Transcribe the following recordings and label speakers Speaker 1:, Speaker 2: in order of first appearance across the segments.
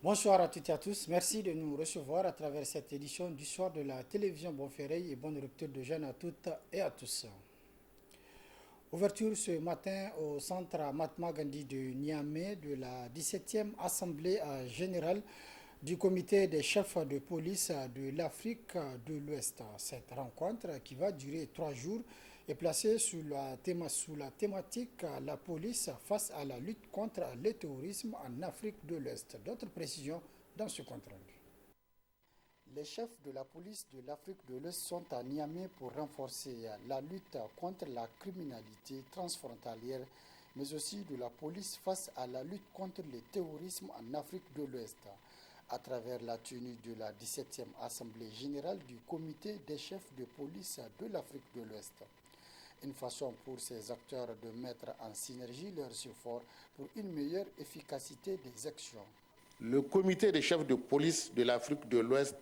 Speaker 1: Bonsoir à toutes et à tous. Merci de nous recevoir à travers cette édition du soir de la télévision Bonferré et bonne rupture de jeûne à toutes et à tous. Ouverture ce matin au centre Mahatma Gandhi de Niamey de la 17e Assemblée générale du comité des chefs de police de l'Afrique de l'Ouest. Cette rencontre, qui va durer 3 jours, est placée sous la thématique la police face à la lutte contre le terrorisme en Afrique de l'Ouest. D'autres précisions dans ce compte rendu. Les chefs de la police de l'Afrique de l'Ouest sont à Niamey pour renforcer la lutte contre la criminalité transfrontalière, mais aussi de la police face à la lutte contre le terrorisme en Afrique de l'Ouest, à travers la tenue de la 17e Assemblée générale du comité des chefs de police de l'Afrique de l'Ouest. Une façon pour ces acteurs de mettre en synergie leurs efforts pour une meilleure efficacité des actions.
Speaker 2: Le comité des chefs de police de l'Afrique de l'Ouest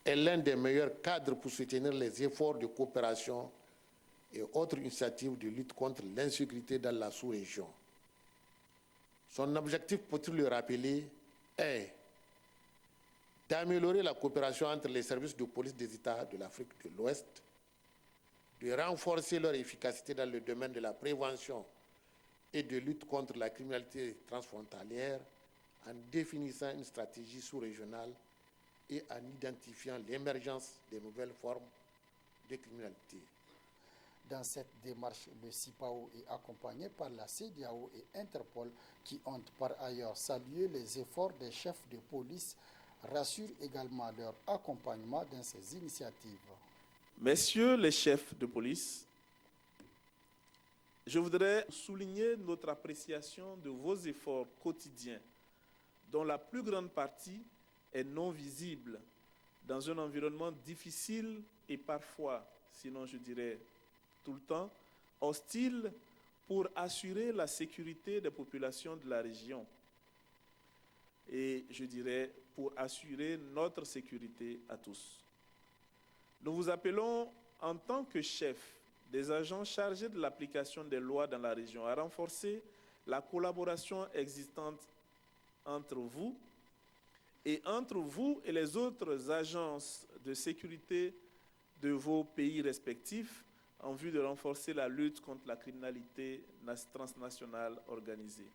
Speaker 2: est l'un des meilleurs cadres pour soutenir les efforts de coopération et autres initiatives de lutte contre l'insécurité dans la sous-région. Son objectif, faut-il le rappeler, est d'améliorer la coopération entre les services de police des États de l'Afrique de l'Ouest, de renforcer leur efficacité dans le domaine de la prévention et de lutte contre la criminalité transfrontalière en définissant une stratégie sous-régionale et en identifiant l'émergence des nouvelles formes de criminalité.
Speaker 1: Dans cette démarche, le CIPAO est accompagné par la CEDEAO et Interpol qui ont par ailleurs salué les efforts des chefs de police, rassurent également leur accompagnement dans ces initiatives.
Speaker 3: Messieurs les chefs de police, je voudrais souligner notre appréciation de vos efforts quotidiens, dont la plus grande partie est non visible dans un environnement difficile et parfois, sinon je dirais tout le temps, hostile pour assurer la sécurité des populations de la région et je dirais pour assurer notre sécurité à tous. Nous vous appelons en tant que chef des agents chargés de l'application des lois dans la région à renforcer la collaboration existante entre vous et les autres agences de sécurité de vos pays respectifs en vue de renforcer la lutte contre la criminalité transnationale organisée.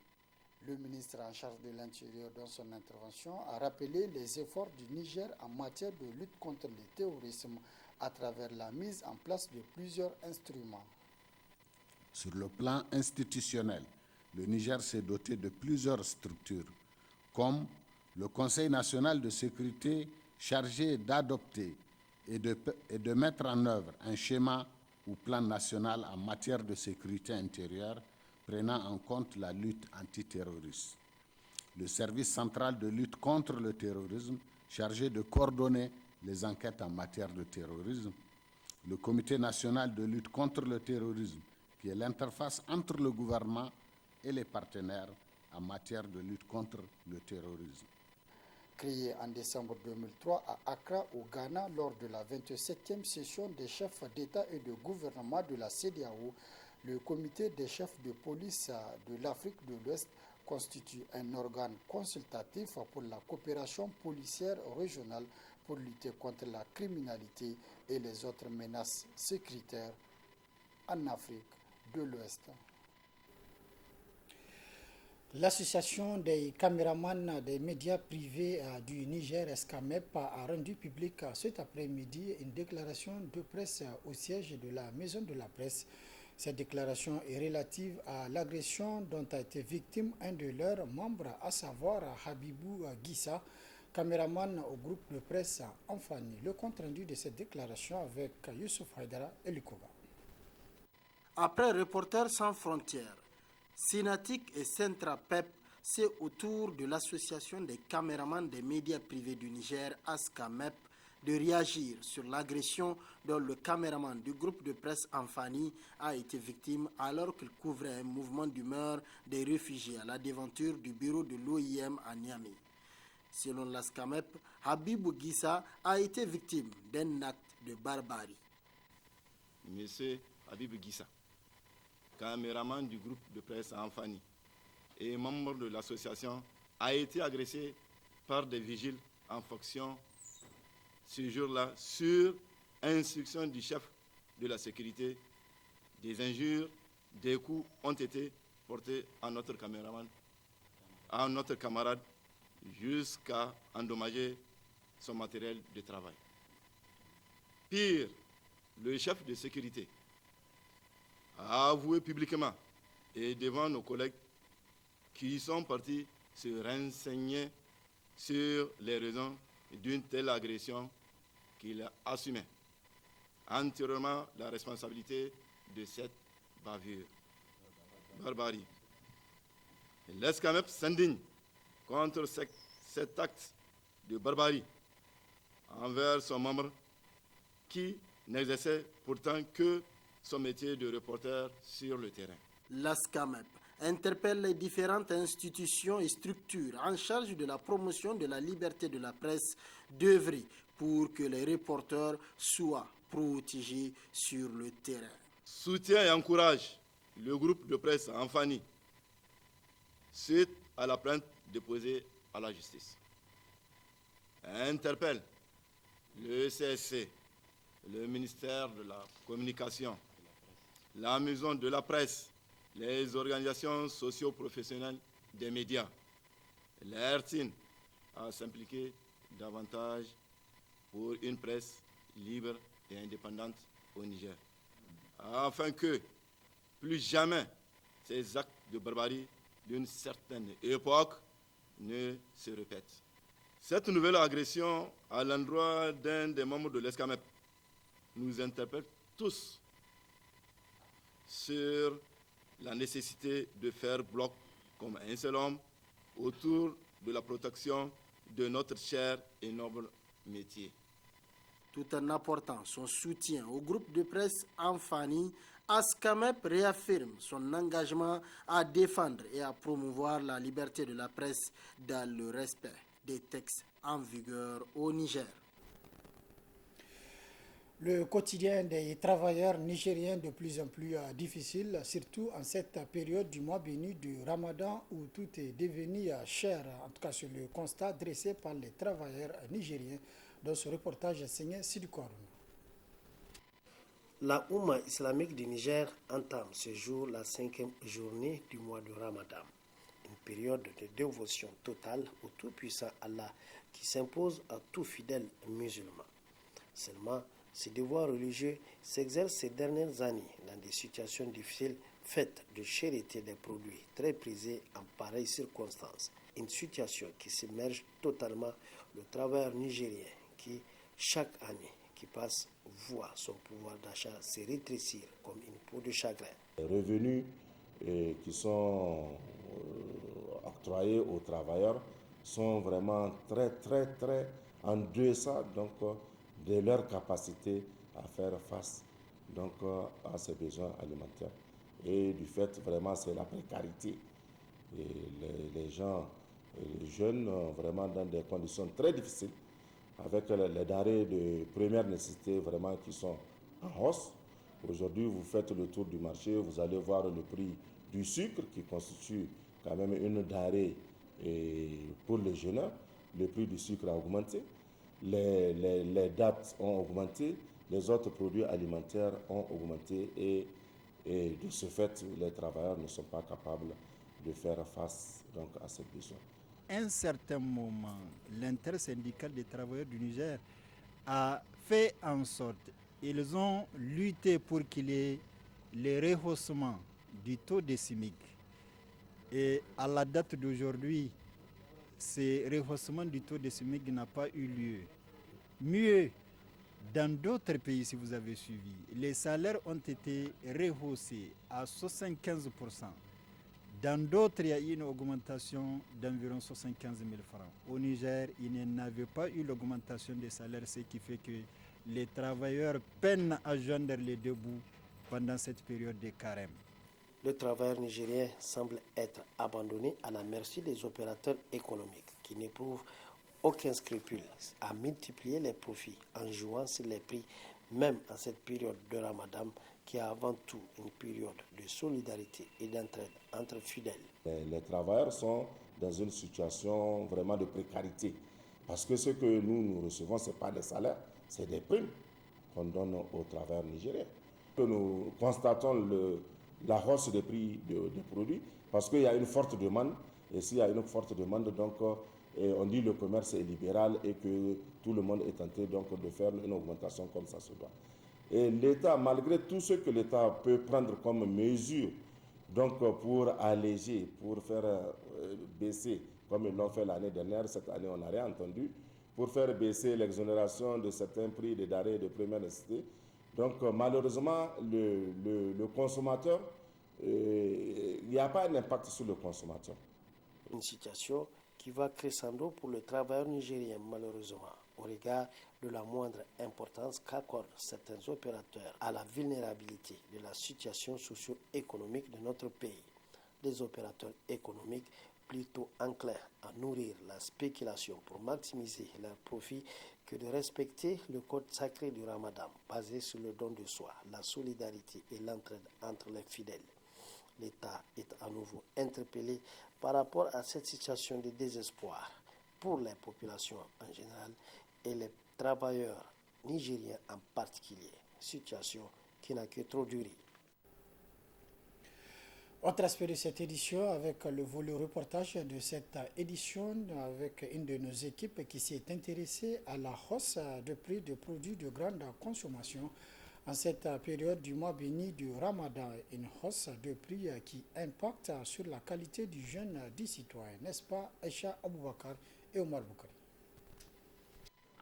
Speaker 1: Le ministre en charge de l'Intérieur, dans son intervention, a rappelé les efforts du Niger en matière de lutte contre le terrorisme à travers la mise en place de plusieurs instruments.
Speaker 4: Sur le plan institutionnel, le Niger s'est doté de plusieurs structures, comme le Conseil national de sécurité chargé d'adopter et de mettre en œuvre un schéma ou plan national en matière de sécurité intérieure prenant en compte la lutte antiterroriste. Le service central de lutte contre le terrorisme chargé de coordonner les enquêtes en matière de terrorisme. Le Comité national de lutte contre le terrorisme qui est l'interface entre le gouvernement et les partenaires en matière de lutte contre le terrorisme.
Speaker 1: Créé en décembre 2003 à Accra, au Ghana, lors de la 27e session des chefs d'État et de gouvernement de la CEDEAO, le comité des chefs de police de l'Afrique de l'Ouest constitue un organe consultatif pour la coopération policière régionale pour lutter contre la criminalité et les autres menaces sécuritaires en Afrique de l'Ouest. L'association des caméramans des médias privés du Niger, SCAMEP, a rendu public cet après-midi une déclaration de presse au siège de la Maison de la Presse. Cette déclaration est relative à l'agression dont a été victime un de leurs membres, à savoir Habibou Gissa, caméraman au groupe de presse Enfani. Le compte rendu de cette déclaration avec Youssouf Haidara et Lukoba.
Speaker 5: Après Reporters sans frontières, Synatic et Centra PEP, c'est au tour de l'association des caméramans des médias privés du Niger, ASCAMEP, de réagir sur l'agression dont le caméraman du groupe de presse Enfani a été victime alors qu'il couvrait un mouvement d'humeur des réfugiés à la devanture du bureau de l'OIM à Niamey. Selon l'ASCAMEP, Habibou Gissa a été victime d'un acte de barbarie.
Speaker 6: Monsieur Habibou Gissa, caméraman du groupe de presse Enfani et membre de l'association, a été agressé par des vigiles en fonction ce jour-là sur instruction du chef de la sécurité. Des injures, des coups ont été portés à notre caméraman, à notre camarade, jusqu'à endommager son matériel de travail. Pire, le chef de sécurité a avoué publiquement et devant nos collègues qui sont partis se renseigner sur les raisons d'une telle agression qu'il assumait entièrement la responsabilité de cette bavure. Barbarie. L'ESCAMEP s'indigne contre cet acte de barbarie envers son membre qui n'exerçait pourtant que son métier de reporter sur le terrain.
Speaker 5: L'ASCAMEP interpelle les différentes institutions et structures en charge de la promotion de la liberté de la presse d'œuvrer pour que les reporters soient protégés sur le terrain.
Speaker 6: Soutient et encourage le groupe de presse Anfani suite à la plainte déposée à la justice. Interpelle le CSC, le ministère de la Communication, la Maison de la Presse, les organisations socio-professionnelles des médias, l'ERTIN à s'impliquer davantage pour une presse libre et indépendante au Niger, afin que plus jamais ces actes de barbarie d'une certaine époque ne se répètent. Cette nouvelle agression à l'endroit d'un des membres de l'ESCAMEP nous interpelle tous sur la nécessité de faire bloc comme un seul homme autour de la protection de notre cher et noble métier.
Speaker 5: Tout en apportant son soutien au groupe de presse Anfani, ASCAMEP réaffirme son engagement à défendre et à promouvoir la liberté de la presse dans le respect des textes en vigueur au Niger.
Speaker 1: Le quotidien des travailleurs nigériens de plus en plus difficile, surtout en cette période du mois béni du Ramadan où tout est devenu cher. En tout cas, c'est le constat dressé par les travailleurs nigériens dans ce reportage signé Sidi Koroun.
Speaker 7: La Oumma islamique du Niger entame ce jour la 5e journée du mois de Ramadan, une période de dévotion totale au tout-puissant Allah qui s'impose à tout fidèle musulman. Seulement, ces devoirs religieux s'exercent ces dernières années dans des situations difficiles faites de cherté des produits très prisés en pareilles circonstances. Une situation qui submerge totalement le travailleur nigérien qui, chaque année qui passe, voit son pouvoir d'achat se rétrécir comme une peau de chagrin.
Speaker 8: Les revenus qui sont octroyés aux travailleurs sont vraiment très en deçà de leur capacité à faire face à ces besoins alimentaires. Et du fait, vraiment, c'est la précarité. Et les gens, les jeunes, vraiment dans des conditions très difficiles, avec les denrées de première nécessité vraiment qui sont en hausse. Aujourd'hui, vous faites le tour du marché, vous allez voir le prix du sucre qui constitue quand même une denrée pour les jeunes. Le prix du sucre a augmenté. Les dates ont augmenté, les autres produits alimentaires ont augmenté et de ce fait, les travailleurs ne sont pas capables de faire face à ces besoins.
Speaker 9: À un certain moment, l'intersyndicale des travailleurs du Niger a fait en sorte, ils ont lutté pour qu'il y ait le rehaussement du taux de SMIC. Et à la date d'aujourd'hui, ce rehaussement du taux de SMIC n'a pas eu lieu. Mieux, dans d'autres pays, si vous avez suivi, les salaires ont été rehaussés à 75%. Dans d'autres, il y a eu une augmentation d'environ 75 000 francs. Au Niger, il n'avait pas eu l'augmentation des salaires, ce qui fait que les travailleurs peinent à joindre les deux bouts pendant cette période de carême.
Speaker 7: Le travailleur nigérien semble être abandonné à la merci des opérateurs économiques qui n'éprouvent aucun scrupule à multiplier les profits en jouant sur les prix, même en cette période de Ramadan qui est avant tout une période de solidarité et d'entraide entre fidèles.
Speaker 8: Les travailleurs sont dans une situation vraiment de précarité. Parce que ce que nous recevons, ce n'est pas des salaires, c'est des primes qu'on donne aux travailleurs nigériens. Nous constatons la hausse des prix des produits parce qu'il y a une forte demande. Et s'il y a une forte demande, donc on dit que le commerce est libéral et que tout le monde est tenté donc de faire une augmentation comme ça se doit. Et l'État, malgré tout ce que l'État peut prendre comme mesure donc pour alléger, pour faire baisser, comme ils l'ont fait l'année dernière, cette année on n'a rien entendu, pour faire baisser l'exonération de certains prix des denrées de première nécessité. Donc malheureusement, le consommateur, il n'y a pas un impact sur le consommateur.
Speaker 7: Une situation qui va crescendo pour le travailleur nigérien, malheureusement, au regard de la moindre importance qu'accordent certains opérateurs à la vulnérabilité de la situation socio-économique de notre pays. Des opérateurs économiques plutôt enclins à nourrir la spéculation pour maximiser leurs profits que de respecter le code sacré du Ramadan, basé sur le don de soi, la solidarité et l'entraide entre les fidèles. L'État est à nouveau interpellé par rapport à cette situation de désespoir pour les populations en général et les travailleurs nigériens en particulier, situation qui n'a que trop duré.
Speaker 1: Autre aspect de cette édition avec le volet reportage de cette édition avec une de nos équipes qui s'est intéressée à la hausse de prix de produits de grande consommation en cette période du mois béni du Ramadan, une hausse de prix qui impacte sur la qualité du jeûne des citoyens, n'est-ce pas Aïcha Aboubakar et Omar Boukari?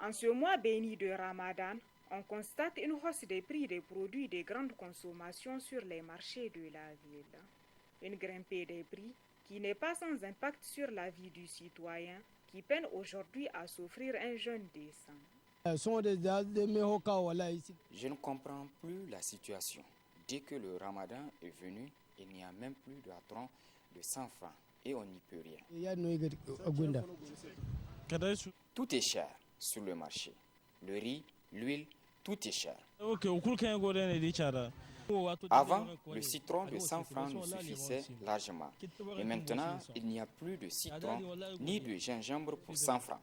Speaker 10: En ce mois béni de Ramadan, on constate une hausse des prix des produits de grande consommation sur les marchés de la ville. Une grimpée des prix qui n'est pas sans impact sur la vie du citoyen qui peine aujourd'hui à s'offrir un jeûne décent.
Speaker 11: Je ne comprends plus la situation. Dès que le Ramadan est venu, il n'y a même plus de patron de 100 francs et on n'y peut rien. Tout est cher sur le marché. Le riz, l'huile, tout est cher. Avant, le citron de 100 francs nous suffisait largement. Et maintenant, il n'y a plus de citron ni de gingembre pour 100 francs.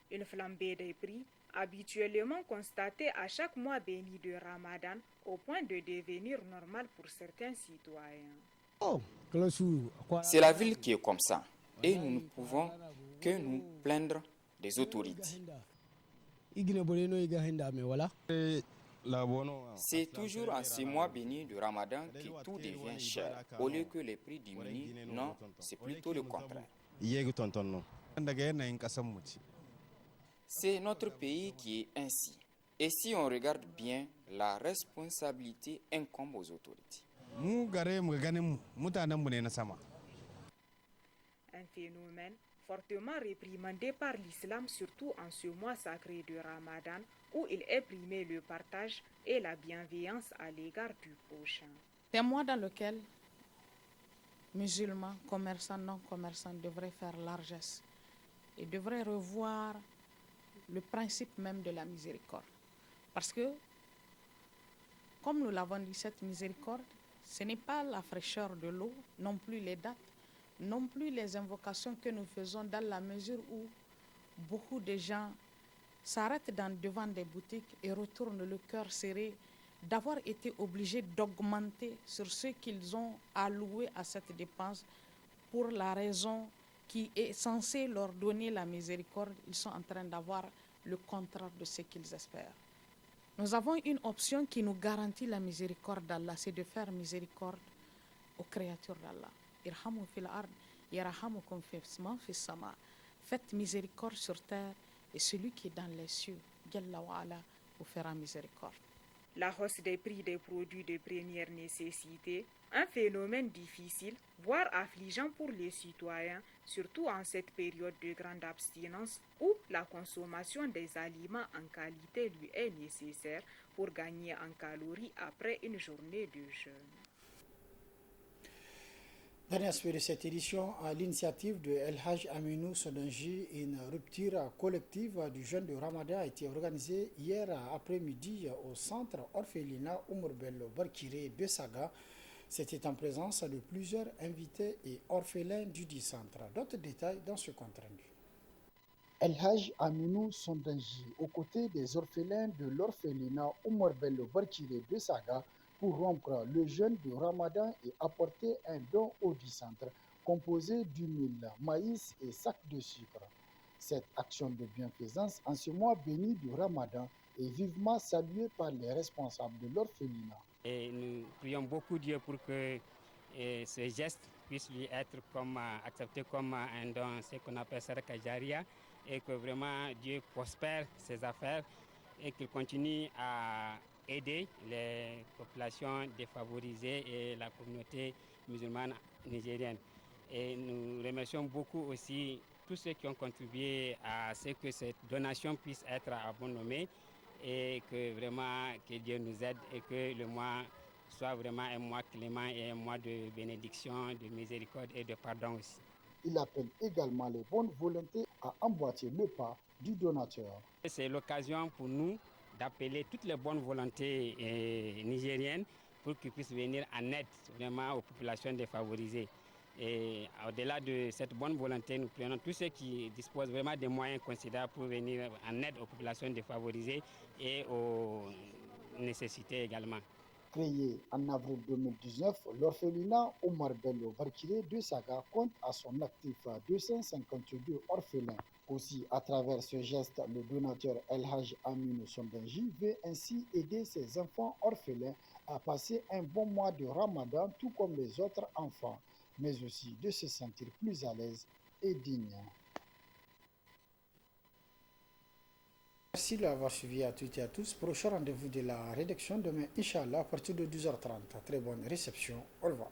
Speaker 10: Une flambée des prix habituellement constatée à chaque mois béni de Ramadan au point de devenir normal pour certains citoyens.
Speaker 11: C'est la ville qui est comme ça et nous ne pouvons que nous plaindre des autorités. C'est toujours en ce mois béni de Ramadan que tout devient cher. Au lieu que les prix diminuent, non, c'est plutôt le contraire. C'est notre pays qui est ainsi. Et si on regarde bien, la responsabilité incombe aux autorités.
Speaker 10: Un phénomène fortement réprimandé par l'islam, surtout en ce mois sacré de Ramadan, où il est primé le partage et la bienveillance à l'égard du prochain.
Speaker 12: C'est un mois dans lequel musulmans, commerçants, non-commerçants devraient faire largesse et devraient revoir le principe même de la miséricorde. Parce que, comme nous l'avons dit, cette miséricorde, ce n'est pas la fraîcheur de l'eau, non plus les dates, non plus les invocations que nous faisons dans la mesure où beaucoup de gens s'arrêtent devant des boutiques et retournent le cœur serré d'avoir été obligés d'augmenter sur ce qu'ils ont alloué à cette dépense pour la raison qui est censée leur donner la miséricorde. Ils sont en train d'avoir le contraire de ce qu'ils espèrent. Nous avons une option qui nous garantit la miséricorde d'Allah, c'est de faire miséricorde aux créatures d'Allah. Irhamu fil ard, yarhamukum fis sama. Faites miséricorde sur terre et celui qui est dans les cieux, Jalla wa ala, vous fera miséricorde.
Speaker 10: La hausse des prix des produits de première nécessité, un phénomène difficile, voire affligeant pour les citoyens, surtout en cette période de grande abstinence où la consommation des aliments en qualité lui est nécessaire pour gagner en calories après une journée de jeûne.
Speaker 1: Dernier aspect de cette édition, à l'initiative de El Haj Aminou Sodanji, une rupture collective du jeûne de Ramadan a été organisée hier après-midi au centre orphelinat Oumar Bello Barkiré de Saga. C'était en présence de plusieurs invités et orphelins du dit centre. D'autres détails dans ce compte rendu. El Haj Aminou Sondanji, aux côtés des orphelins de l'orphelinat Omar Bello Barkiré de Saga, pour rompre le jeûne du Ramadan et apporter un don au dit centre, composé d'huile, maïs et sacs de sucre. Cette action de bienfaisance en ce mois béni du Ramadan est vivement saluée par les responsables de l'orphelinat.
Speaker 13: Et nous prions beaucoup Dieu pour que ce geste puisse lui être accepté comme un don, ce qu'on appelle Sadaka Jaria, et que vraiment Dieu prospère ses affaires et qu'il continue à aider les populations défavorisées et la communauté musulmane nigérienne. Et nous remercions beaucoup aussi tous ceux qui ont contribué à ce que cette donation puisse être à bon nommé et que vraiment que Dieu nous aide et que le mois soit vraiment un mois clément et un mois de bénédiction, de miséricorde et de pardon aussi.
Speaker 1: Il appelle également les bonnes volontés à emboîter le pas du donateur.
Speaker 13: C'est l'occasion pour nous d'appeler toutes les bonnes volontés nigériennes pour qu'ils puissent venir en aide vraiment aux populations défavorisées. Et au-delà de cette bonne volonté, nous prenons tous ceux qui disposent vraiment des moyens considérables pour venir en aide aux populations défavorisées et aux nécessités également.
Speaker 1: Créé en avril 2019, l'orphelinat Omar Bello Barkiré de Saga compte à son actif 252 orphelins. Aussi, à travers ce geste, le donateur El Haj Aminou Sondanji veut ainsi aider ses enfants orphelins à passer un bon mois de Ramadan, tout comme les autres enfants, mais aussi de se sentir plus à l'aise et digne. Merci de l'avoir suivi à toutes et à tous. Prochain rendez-vous de la rédaction demain, Inch'Allah, à partir de 12h30. Très bonne réception. Au revoir.